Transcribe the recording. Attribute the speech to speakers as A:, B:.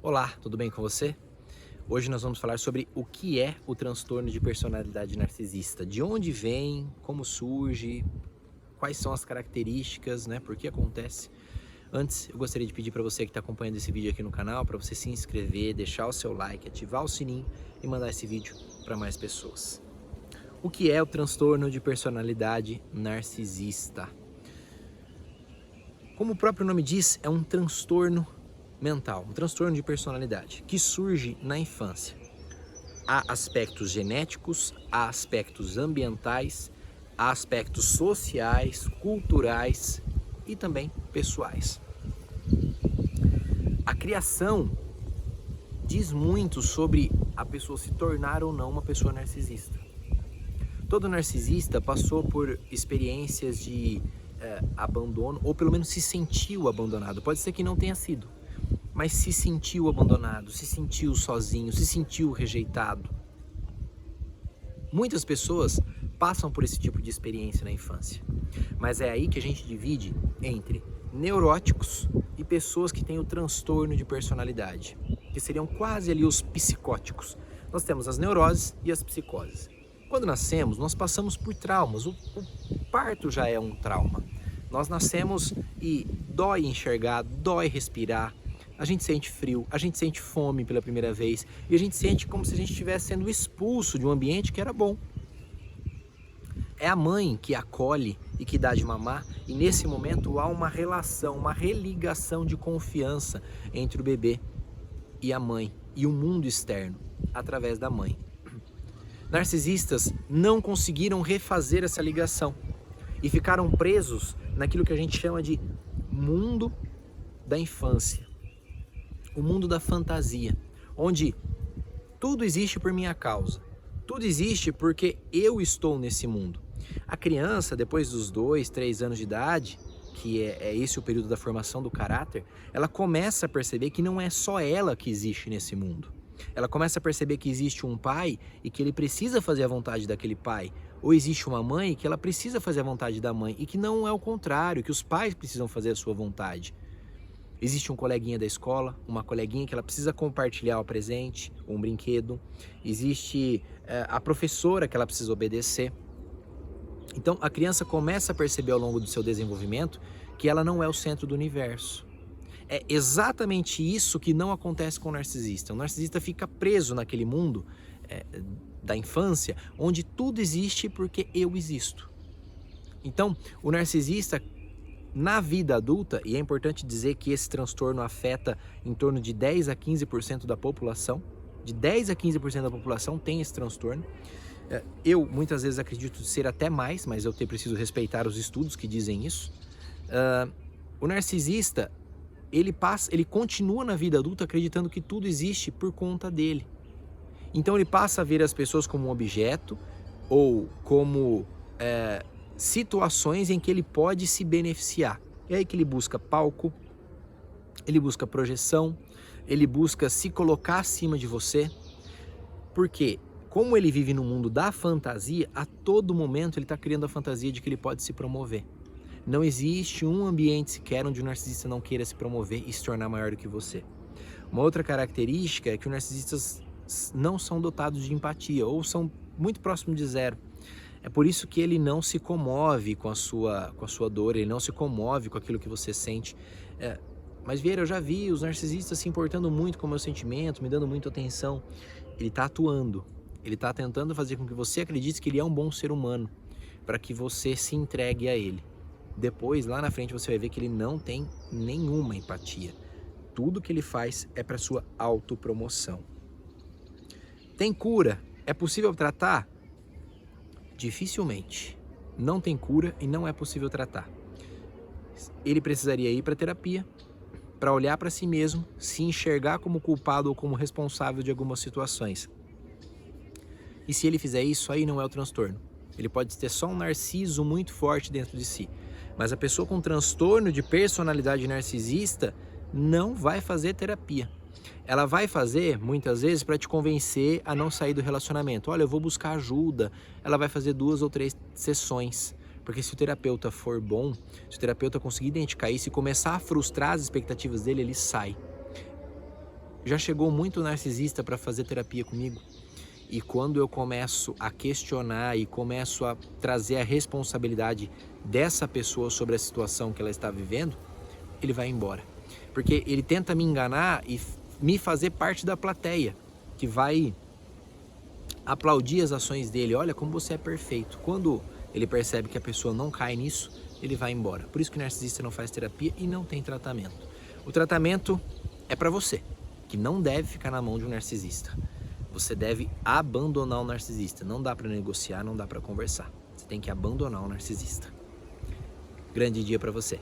A: Olá, tudo bem com você? Hoje nós vamos falar sobre o que é o transtorno de personalidade narcisista, de onde vem, como surge, quais são as características, né? Por que acontece? Antes, eu gostaria de pedir para você que está acompanhando esse vídeo aqui no canal, para você se inscrever, deixar o seu like, ativar o sininho e mandar esse vídeo para mais pessoas. O que é o transtorno de personalidade narcisista? Como o próprio nome diz, é um transtorno mental, um transtorno de personalidade que surge na infância. Há aspectos genéticos, há aspectos ambientais, há aspectos sociais, culturais e também pessoais. A criação diz muito sobre a pessoa se tornar ou não uma pessoa narcisista. Todo narcisista passou por experiências de abandono, ou pelo menos se sentiu abandonado. Pode ser que não tenha sido, mas se sentiu abandonado, se sentiu sozinho, se sentiu rejeitado. Muitas pessoas passam por esse tipo de experiência na infância, mas é aí que a gente divide entre neuróticos e pessoas que têm o transtorno de personalidade, que seriam quase ali os psicóticos. Nós temos as neuroses e as psicoses. Quando nascemos, nós passamos por traumas. O parto já é um trauma. Nós nascemos e dói enxergar, dói respirar. A gente sente frio, a gente sente fome pela primeira vez e a gente sente como se a gente estivesse sendo expulso de um ambiente que era bom. É a mãe que acolhe e que dá de mamar, e nesse momento há uma relação, uma religação de confiança entre o bebê e a mãe e o mundo externo através da mãe. Narcisistas não conseguiram refazer essa ligação e ficaram presos naquilo que a gente chama de mundo da infância, o mundo da fantasia, onde tudo existe por minha causa, tudo existe porque eu estou nesse mundo. A criança, depois dos 2, 3 anos de idade, que é esse o período da formação do caráter, ela começa a perceber que não é só ela que existe nesse mundo. Ela começa a perceber que existe um pai e que ele precisa fazer a vontade daquele pai. Ou existe uma mãe que ela precisa fazer a vontade da mãe e que não é o contrário, que os pais precisam fazer a sua vontade. Existe um coleguinha da escola, uma coleguinha que ela precisa compartilhar o presente, um brinquedo. Existe a professora que ela precisa obedecer. Então a criança começa a perceber ao longo do seu desenvolvimento que ela não é o centro do universo. É exatamente isso que não acontece com o narcisista. O narcisista fica preso naquele mundo da infância, onde tudo existe porque eu existo. Então, o narcisista, na vida adulta, e é importante dizer que esse transtorno afeta em torno de 10 a 15% da população, de 10 a 15% da população tem esse transtorno. Eu muitas vezes acredito ser até mais, mas eu preciso respeitar os estudos que dizem isso. O narcisista, ele continua na vida adulta acreditando que tudo existe por conta dele. Então ele passa a ver as pessoas como um objeto ou como situações em que ele pode se beneficiar. É aí que ele busca palco, ele busca projeção, ele busca se colocar acima de você. Porque como ele vive no mundo da fantasia, a todo momento ele está criando a fantasia de que ele pode se promover. Não existe um ambiente sequer onde o narcisista não queira se promover e se tornar maior do que você. Uma outra característica é que os narcisistas não são dotados de empatia ou são muito próximos de zero. É por isso que ele não se comove com a sua dor, ele não se comove com aquilo que você sente. Mas Vieira, eu já vi os narcisistas se importando muito com o meu sentimento, me dando muita atenção. Ele está atuando, ele está tentando fazer com que você acredite que ele é um bom ser humano, para que você se entregue a ele. Depois, lá na frente, você vai ver que ele não tem nenhuma empatia. Tudo que ele faz é para sua autopromoção. Tem cura? É possível tratar? Dificilmente. Não tem cura e não é possível tratar. Ele precisaria ir para terapia, para olhar para si mesmo, se enxergar como culpado ou como responsável de algumas situações. E se ele fizer isso, aí não é o transtorno. Ele pode ter só um narciso muito forte dentro de si. Mas a pessoa com transtorno de personalidade narcisista não vai fazer terapia. Ela vai fazer, muitas vezes, para te convencer a não sair do relacionamento. Olha, eu vou buscar ajuda. Ela vai fazer 2 ou 3 sessões. Porque se o terapeuta for bom, se o terapeuta conseguir identificar isso e começar a frustrar as expectativas dele, ele sai. Já chegou muito narcisista para fazer terapia comigo. E quando eu começo a questionar e começo a trazer a responsabilidade dessa pessoa sobre a situação que ela está vivendo, ele vai embora. Porque ele tenta me enganar e me fazer parte da plateia, que vai aplaudir as ações dele. Olha como você é perfeito. Quando ele percebe que a pessoa não cai nisso, ele vai embora. Por isso que o narcisista não faz terapia e não tem tratamento. O tratamento é para você, que não deve ficar na mão de um narcisista. Você deve abandonar o narcisista. Não dá para negociar, não dá para conversar. Você tem que abandonar o narcisista. Grande dia para você.